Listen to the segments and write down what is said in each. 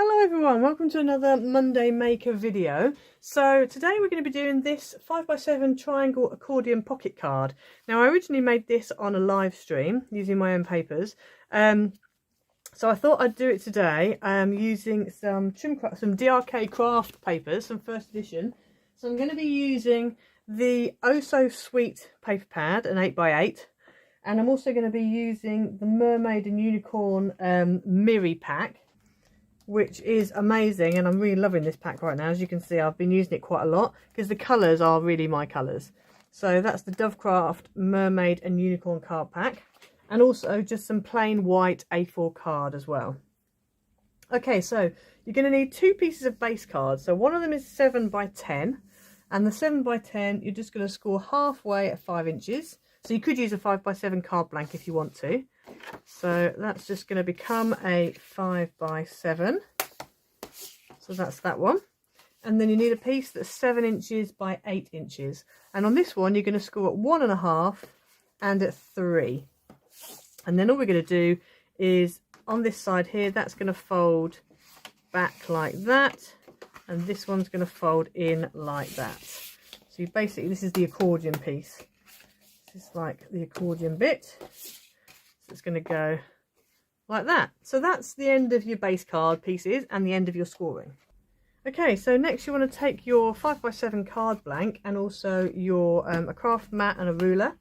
Hello everyone, welcome to another Monday Maker video. So today we're going to be doing this 5x7 triangle accordion pocket card. Now I originally made this on a live stream using my own papers. So I thought I'd do it today using some diag craft papers, some first edition. So I'm going to be using the Oh So Sweet paper pad, an 8x8. And I'm also going to be using the Mermaid and Unicorn Miri pack, which is amazing, and I'm really loving this pack right now. As you can see, I've been using it quite a lot because the colours are really my colours. So that's the Dovecraft Mermaid and Unicorn card pack, and also just some plain white A4 card as well. Okay, so you're going to need two pieces of base cards. So one of them is 7x10, and the 7x10 you're just going to score halfway at 5 inches. So you could use a 5x7 card blank if you want to. So that's just going to become a 5x7. So that's that one. And then you need a piece that's 7 inches by 8 inches. And on this one, you're going to score at 1.5 and at 3. And then all we're going to do is on this side here, that's going to fold back like that. And this one's going to fold in like that. So you basically, this is the accordion piece. This is like the accordion bit. It's going to go like that. So that's the end of your base card pieces and the end of your scoring. Okay, so next you want to take your 5x7 card blank and also your a craft mat and a ruler.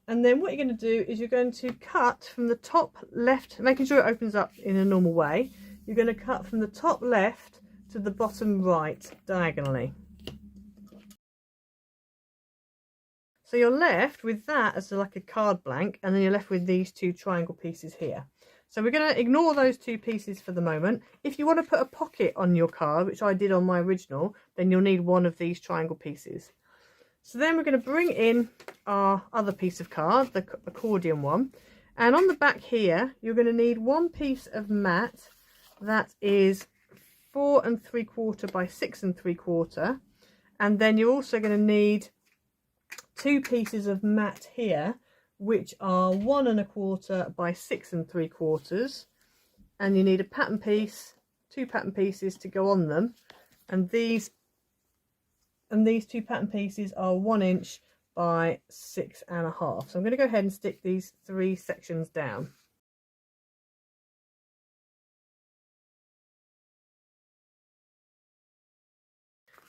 And then what you're going to do is you're going to cut from the top left, making sure it opens up in a normal way. You're going to cut from the top left to the bottom right diagonally. So you're left with that as like a card blank, and then you're left with these two triangle pieces here. So we're going to ignore those two pieces for the moment. If you want to put a pocket on your card, which I did on my original, then you'll need one of these triangle pieces. So then we're going to bring in our other piece of card, the accordion one. And on the back here, you're going to need one piece of mat that is 4 3/4 by 6 3/4. And then you're also going to need two pieces of mat here, which are 1 1/4 by 6 3/4, and you need a pattern piece, two pattern pieces to go on them, and these two pattern pieces are 1 inch by 6.5. So I'm going to go ahead and stick these 3 sections down.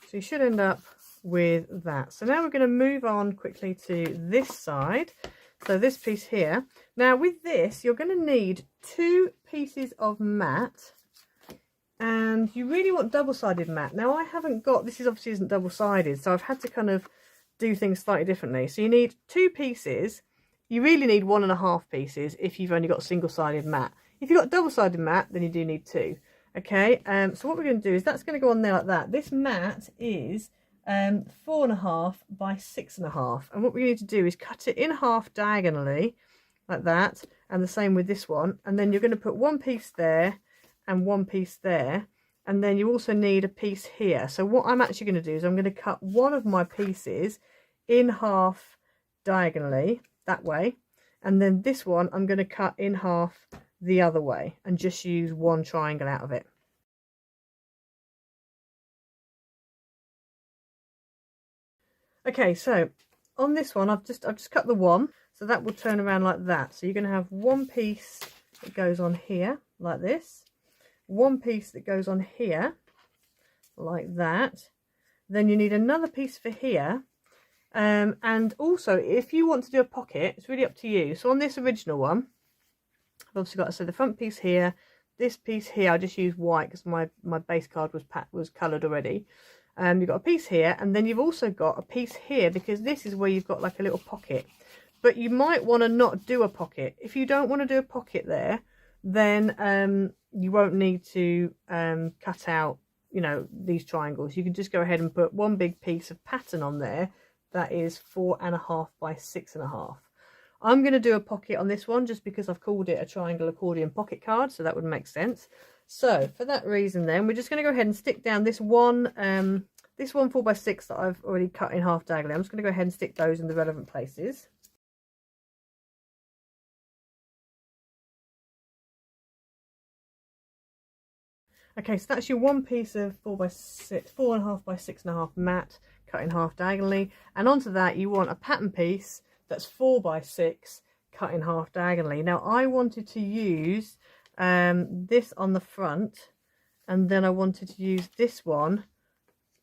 So you should end up with that. So now we're going to move on quickly to this side. So this piece here. Now with this, you're going to need 2 pieces of mat, and you really want double-sided mat. Now I haven't got, this is obviously isn't double-sided, so I've had to kind of do things slightly differently. So you need 2 pieces. You really need 1.5 pieces if you've only got single-sided mat. If you've got double-sided mat, then you do need 2. Okay, so what we're going to do is that's going to go on there like that. This mat is 4.5 by 6.5, and what we need to do is cut it in half diagonally like that, and the same with this one. And then you're going to put one piece there and one piece there, and then you also need a piece here. So what I'm actually going to do is I'm going to cut one of my pieces in half diagonally that way, and then this one I'm going to cut in half the other way and just use one triangle out of it. Okay, so on this one I've just cut the one, so that will turn around like that. So you're going to have one piece that goes on here like this, one piece that goes on here like that, then you need another piece for here. And also if you want to do a pocket, it's really up to you. So on this original one, I've obviously got, so the front piece here, this piece here, I just used white because my base card was coloured already. You've got a piece here, and then you've also got a piece here, because this is where you've got like a little pocket. But you might want to not do a pocket. If you don't want to do a pocket there, then you won't need to cut out, you know, these triangles. You can just go ahead and put one big piece of pattern on there that is 4.5 by 6.5. I'm going to do a pocket on this one just because I've called it a triangle accordion pocket card, so that would make sense. So for that reason then, we're just going to go ahead and stick down this one 4x6 that I've already cut in half diagonally. I'm just going to go ahead and stick those in the relevant places. Okay, so that's your one piece of 4x6, 4.5 by 6.5 mat cut in half diagonally, and onto that you want a pattern piece that's 4 by 6 cut in half diagonally. Now I wanted to use this on the front, and then I wanted to use this one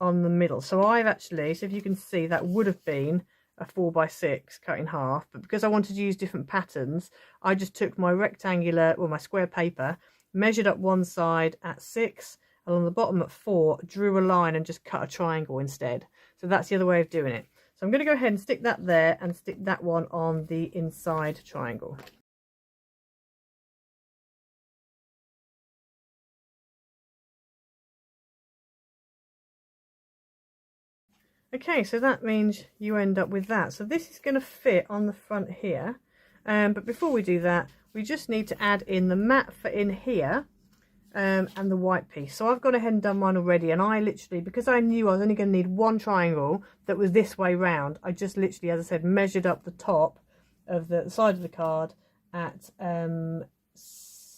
on the middle. So I've actually, so if you can see, that would have been a 4 by 6 cut in half, but because I wanted to use different patterns, I just took my rectangular, or my square paper, measured up one side at 6, and on the bottom at 4, drew a line and just cut a triangle instead. So that's the other way of doing it. So I'm going to go ahead and stick that there and stick that one on the inside triangle. Okay, so that means you end up with that. So this is going to fit on the front here. But before we do that, we just need to add in the mat for in here, and the white piece. So I've gone ahead and done mine already, and I literally, because I knew I was only going to need one triangle that was this way round, I just literally, as I said, measured up the top of the side of the card at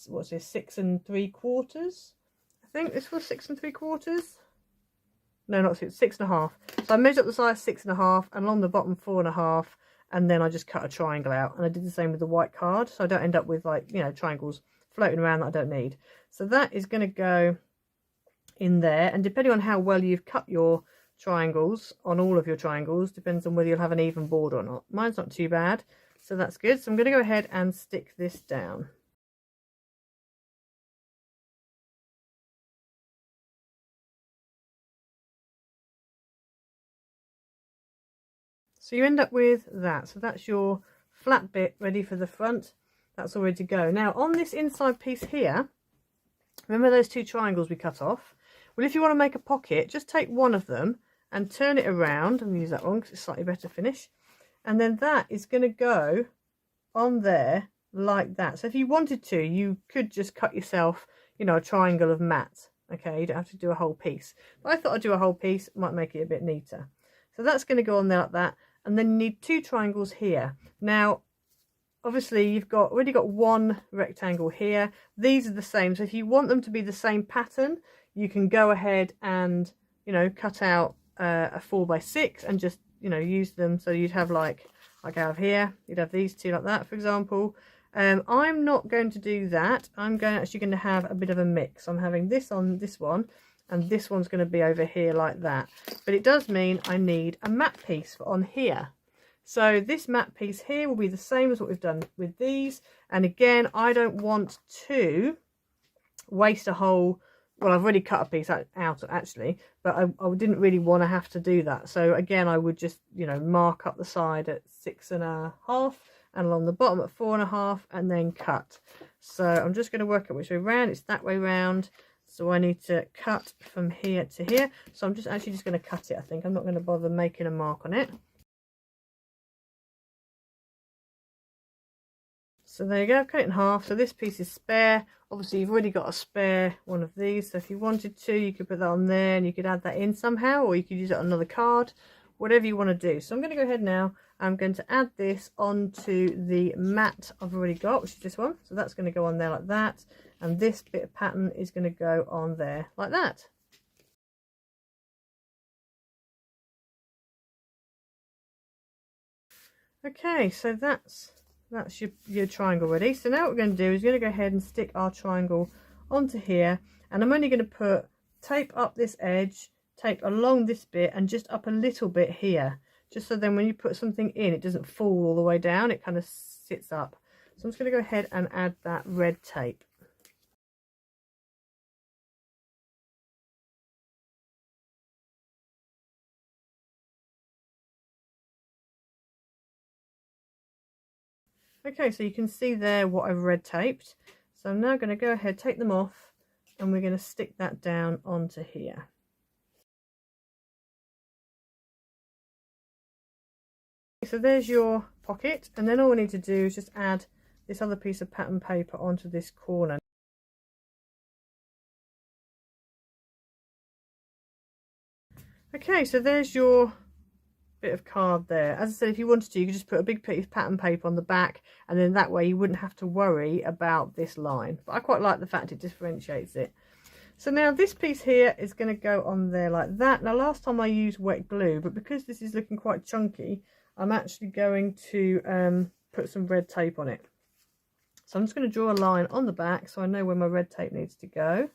what's this, 6 3/4. I think this was 6 3/4. No, not 6, 6.5. So I measured up the size 6.5, and along the bottom 4.5, and then I just cut a triangle out. And I did the same with the white card, so I don't end up with, like, you know, triangles floating around that I don't need. So that is going to go in there, and depending on how well you've cut your triangles on all of your triangles, depends on whether you'll have an even border or not. Mine's not too bad, so that's good. So I'm going to go ahead and stick this down. So you end up with that. So that's your flat bit ready for the front. That's all ready to go. Now on this inside piece here, remember those two triangles we cut off? Well, if you want to make a pocket, just take one of them and turn it around. I'm going to use that one because it's slightly better finish. And then that is going to go on there like that. So if you wanted to, you could just cut yourself, you know, a triangle of mat. Okay, you don't have to do a whole piece. But I thought I'd do a whole piece, it might make it a bit neater. So that's going to go on there like that. And then you need two triangles here. Now, obviously you've already got one rectangle here. These are the same. So if you want them to be the same pattern, you can go ahead and, you know, cut out a 4 by 6 and just, you know, use them. So you'd have like I have here, you'd have these two like that, for example. I'm not going to do that. I'm actually going to have a bit of a mix. I'm having this on this one, and this one's going to be over here like that. But it does mean I need a mat piece on here. So this mat piece here will be the same as what we've done with these. And again, I don't want to waste a whole, well, I've already cut a piece out actually, but I didn't really want to have to do that. So again, I would just, you know, mark up the side at 6.5 and along the bottom at 4.5 and then cut. So I'm just going to work out which way round. It's that way round. So I need to cut from here to here. So I'm just going to cut it, I think. I'm not going to bother making a mark on it. So there you go, I've cut it in half. So this piece is spare. Obviously you've already got a spare one of these. So if you wanted to, you could put that on there and you could add that in somehow, or you could use it on another card, whatever you want to do. So I'm going to go ahead now. I'm going to add this onto the mat I've already got, which is this one. So that's going to go on there like that. And this bit of pattern is going to go on there like that. Okay, so that's your triangle ready. So now what we're going to do is we're going to go ahead and stick our triangle onto here, and I'm only going to put tape up this edge, tape along this bit, and just up a little bit here, just so then when you put something in, it doesn't fall all the way down, it kind of sits up. So I'm just going to go ahead and add that red tape. Okay, so you can see there what I've red taped. So I'm now going to go ahead, take them off, and we're going to stick that down onto here. So there's your pocket, and then all we need to do is just add this other piece of pattern paper onto this corner. Okay, so there's your bit of card there. As I said, if you wanted to, you could just put a big piece of pattern paper on the back, and then that way you wouldn't have to worry about this line. But I quite like the fact it differentiates it. So now this piece here is going to go on there like that. Now last time I used wet glue, but because this is looking quite chunky, I'm actually going to put some red tape on it. So I'm just going to draw a line on the back so I know where my red tape needs to go.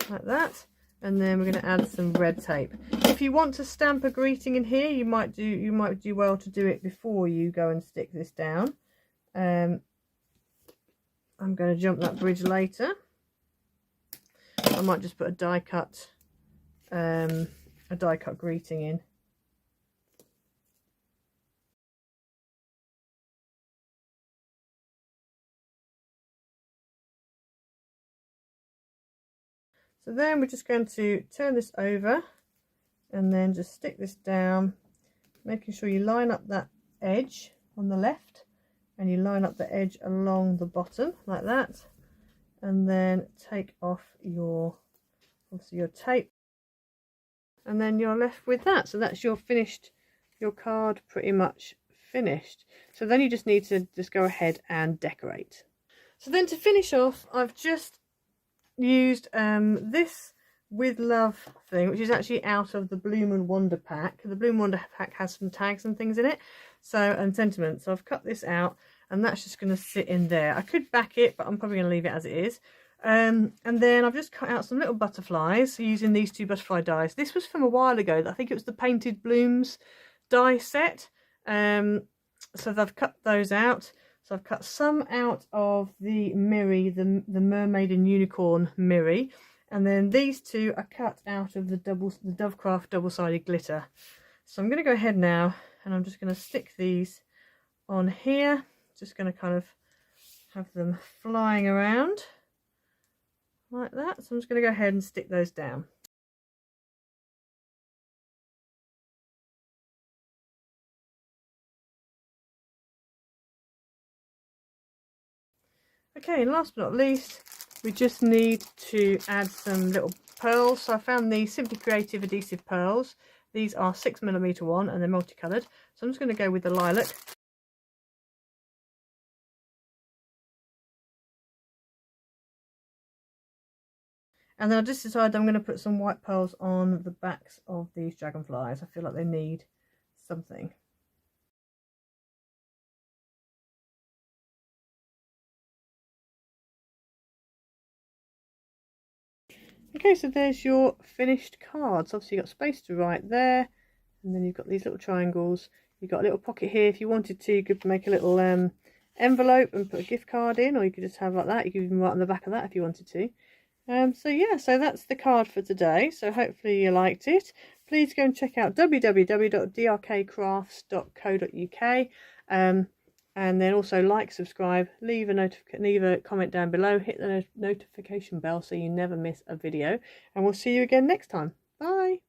Like that. And then we're going to add some red tape. If you want to stamp a greeting in here, you might do well to do it before you go and stick this down. I'm going to jump that bridge later. I might just put a die cut greeting in. So then we're just going to turn this over and then just stick this down, making sure you line up that edge on the left and you line up the edge along the bottom like that, and then take off your tape, and then you're left with that. So that's your card pretty much finished. So then you just need to go ahead and decorate. So then to finish off, I've just used this With Love thing, which is actually out of the Bloom and Wonder pack. The Bloom and Wonder pack has some tags and things in it, and sentiments. So I've cut this out, and that's just going to sit in there. I could back it, but I'm probably going to leave it as it is. And then I've just cut out some little butterflies using these 2 butterfly dies. This was from a while ago. I think it was the Painted Blooms die set. So I've cut those out. So I've cut some out of the Miri, the Mermaid and Unicorn Miri, and then these 2 are cut out of the Dovecraft double-sided glitter. So I'm going to go ahead now, and I'm just going to stick these on here. Just going to kind of have them flying around like that. So I'm just going to go ahead and stick those down. Okay, and last but not least, we just need to add some little pearls. So I found these Simply Creative adhesive pearls. These are 6mm one, and they're multicoloured. So I'm just going to go with the lilac. And then I just decided I'm going to put some white pearls on the backs of these dragonflies. I feel like they need something. Okay, so there's your finished cards. Obviously you've got space to write there, and then you've got these little triangles. You've got a little pocket here. If you wanted to, you could make a little envelope and put a gift card in, or you could just have like that. You could even write on the back of that if you wanted to. So yeah, so that's the card for today. So hopefully you liked it. Please go and check out www.drkcrafts.co.uk. And then also like, subscribe, leave a comment down below, hit the notification bell so you never miss a video, and we'll see you again next time. Bye.